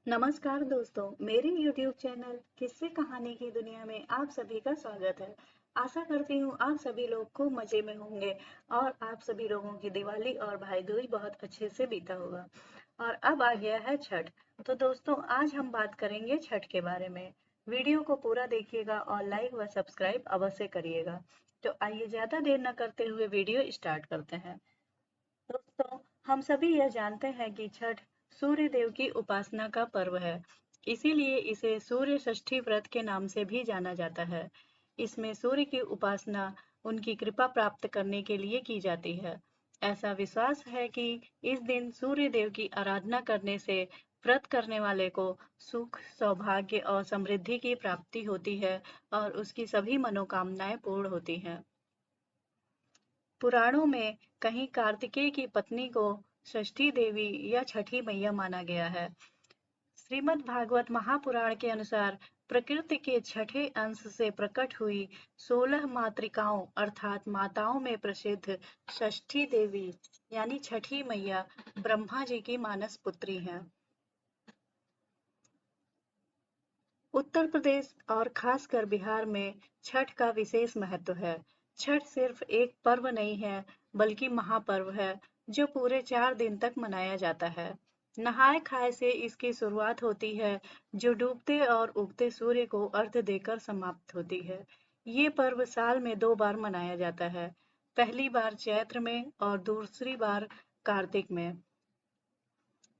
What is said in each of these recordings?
नमस्कार दोस्तों, मेरे YouTube चैनल किस्से कहानी की दुनिया में आप सभी का स्वागत है। आशा करती हूँ आप सभी लोग खूब मजे में होंगे और आप सभी लोगों की दिवाली और भाई दूज बहुत अच्छे से बीता होगा। और अब आ गया है छठ। तो दोस्तों आज हम बात करेंगे छठ के बारे में। वीडियो को पूरा देखिएगा और लाइक व सब्सक्राइब अवश्य करिएगा। तो आइए ज्यादा देर न करते हुए वीडियो स्टार्ट करते हैं। दोस्तों, हम सभी यह जानते हैं कि छठ सूर्य देव की उपासना का पर्व है। इसीलिए इसे सूर्य षष्ठी व्रत के नाम से भी जाना जाता है। इसमें सूर्य की उपासना उनकी कृपा प्राप्त करने के लिए की जाती है। ऐसा विश्वास है कि इस दिन सूर्य देव की आराधना करने से व्रत करने वाले को सुख, सौभाग्य और समृद्धि की प्राप्ति होती है और उसकी सभी मनोकामनाएं पूर्ण होती हैं। पुराणों में कहीं कार्तिकेय की पत्नी को षष्ठी देवी या छठी मैया माना गया है। श्रीमद् भागवत महापुराण के अनुसार प्रकृति के छठे अंश से प्रकट हुई 16 मातृकाओं अर्थात माताओं में प्रसिद्ध षष्ठी देवी यानी छठी मैया ब्रह्मा जी की मानस पुत्री हैं। उत्तर प्रदेश और खासकर बिहार में छठ का विशेष महत्व है। छठ सिर्फ एक पर्व नहीं है, बल्कि महापर्व है, जो पूरे 4 दिन तक मनाया जाता है। नहाय खाए से इसकी शुरुआत होती है, जो डूबते और उगते सूर्य को अर्घ्य देकर समाप्त होती है। ये पर्व साल में 2 बार मनाया जाता है, पहली बार चैत्र में और दूसरी बार कार्तिक में।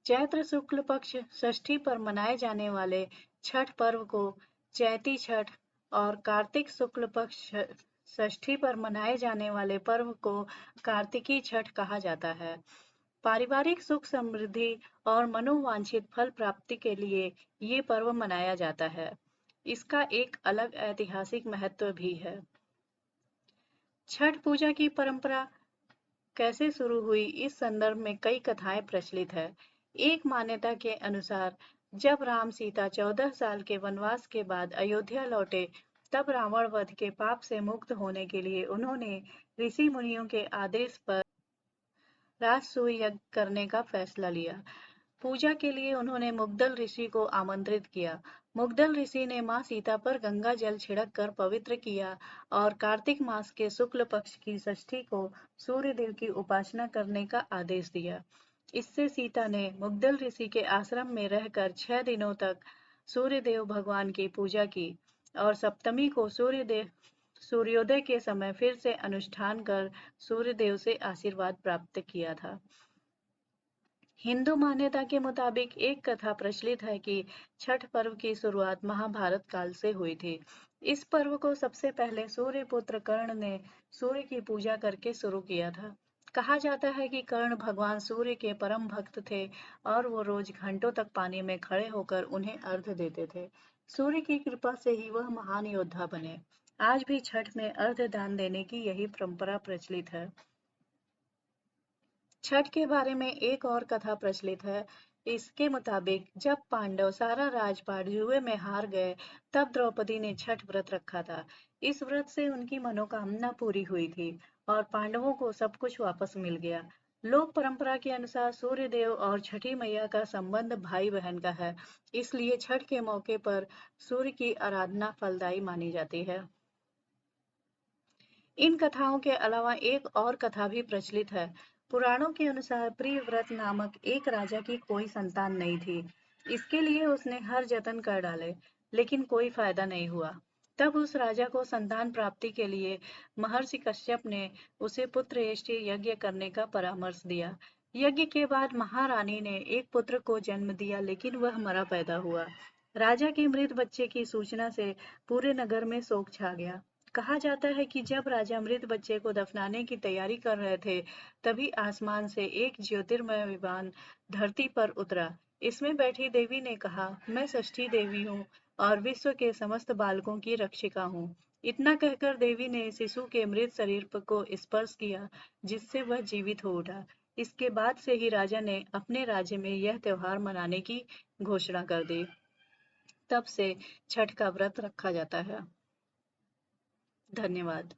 चैत्र शुक्ल पक्ष षष्ठी पर मनाए जाने वाले छठ पर्व को चैती छठ और कार्तिक शुक्ल पक्ष षष्ठी पर मनाए जाने वाले पर्व को कार्तिकी छठ कहा जाता है। पारिवारिक सुख समृद्धि और मनोवांछित फल प्राप्ति के लिए ये पर्व मनाया जाता है। इसका एक अलग ऐतिहासिक महत्व भी है। छठ पूजा की परंपरा कैसे शुरू हुई, इस संदर्भ में कई कथाएं प्रचलित है। एक मान्यता के अनुसार जब राम सीता 14 साल के वनवास के बाद अयोध्या लौटे, तब रावण वध के पाप से मुक्त होने के लिए उन्होंने ऋषि मुनियों के आदेश पर राजसूय यज्ञ करने का फैसला लिया। पूजा के लिए उन्होंने मुग्दल ऋषि को आमंत्रित किया। मुग्दल ऋषि ने मां सीता पर गंगा जल छिड़क कर पवित्र किया और कार्तिक मास के शुक्ल पक्ष की षष्ठी को सूर्य देव की उपासना करने का आदेश दिया। इससे सीता ने मुग्दल ऋषि के आश्रम में रहकर 6 दिनों तक सूर्य देव भगवान की पूजा की और सप्तमी को सूर्योदय के समय फिर से अनुष्ठान कर सूर्य देव से आशीर्वाद प्राप्त किया था। हिंदू मान्यता के मुताबिक एक कथा प्रचलित है कि छठ पर्व की शुरुआत महाभारत काल से हुई थी। इस पर्व को सबसे पहले सूर्य पुत्र कर्ण ने सूर्य की पूजा करके शुरू किया था। कहा जाता है कि कर्ण भगवान सूर्य के परम भक्त थे और वो रोज घंटों तक पानी में खड़े होकर उन्हें अर्घ्य देते थे। सूर्य की कृपा से ही वह महान योद्धा बने। आज भी छठ में अर्घ्य दान देने की यही परंपरा प्रचलित है। छठ के बारे में एक और कथा प्रचलित है। इसके मुताबिक जब पांडव सारा राजपाट जुए में हार गए, तब द्रौपदी ने छठ व्रत रखा था। इस व्रत से उनकी मनोकामना पूरी हुई थी और पांडवों को सब कुछ वापस मिल गया। लोक परंपरा के अनुसार सूर्य देव और छठी मैया का संबंध भाई बहन का है, इसलिए छठ के मौके पर सूर्य की आराधना फलदायी मानी जाती है। इन कथाओं के अलावा एक और कथा भी प्रचलित है। पुराणों के अनुसार प्रियव्रत नामक एक राजा की कोई संतान नहीं थी। इसके लिए उसने हर जतन कर डाले, लेकिन कोई फायदा नहीं हुआ। तब उस राजा को संतान प्राप्ति के लिए महर्षि कश्यप ने उसे पुत्र यज्ञ करने का परामर्श दिया। यज्ञ के बाद महारानी ने एक पुत्र को जन्म दिया, लेकिन वह मरा पैदा हुआ। राजा के मृत बच्चे की सूचना से पूरे नगर में शोक छा गया। कहा जाता है कि जब राजा मृत बच्चे को दफनाने की तैयारी कर रहे थे, तभी आसमान से एक ज्योतिर्मय विमान धरती पर उतरा। इसमें बैठी देवी ने कहा, मैं षष्ठी देवी हूँ और विश्व के समस्त बालकों की रक्षिका हूँ। इतना कहकर देवी ने शिशु के मृत शरीर को स्पर्श किया, जिससे वह जीवित हो उठा। इसके बाद से ही राजा ने अपने राज्य में यह त्योहार मनाने की घोषणा कर दी। तब से छठ का व्रत रखा जाता है। धन्यवाद।